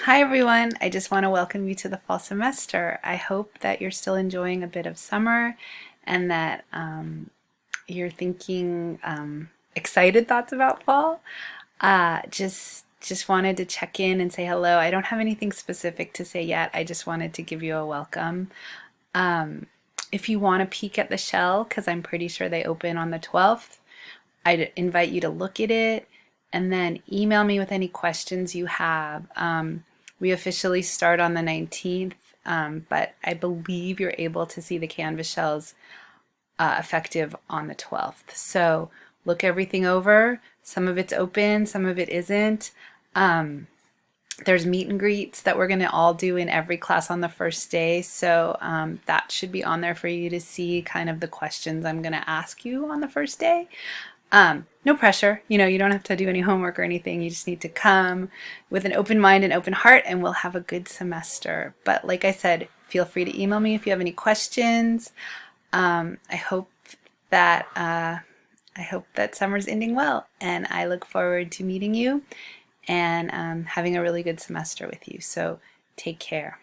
Hi everyone, I just want to welcome you to the fall semester. I hope that you're still enjoying a bit of summer and that you're thinking excited thoughts about fall. Just wanted to check in and say hello. I don't have anything specific to say yet. I just wanted to give you a welcome. If you want to peek at the shell, because I'm pretty sure they open on the 12th, I'd invite you to look at it and then email me with any questions you have. We officially start on the 19th, but I believe you're able to see the Canvas shells effective on the 12th. So look everything over. Some of it's open, some of it isn't. There's meet and greets that we're going to all do in every class on the first day. So that should be on there for you to see kind of the questions I'm going to ask you on the first day. No pressure. You don't have to do any homework or anything. You just need to come with an open mind and open heart, and we'll have a good semester. But like I said, feel free to email me if you have any questions. I hope that summer's ending well, and I look forward to meeting you and having a really good semester with you. So take care.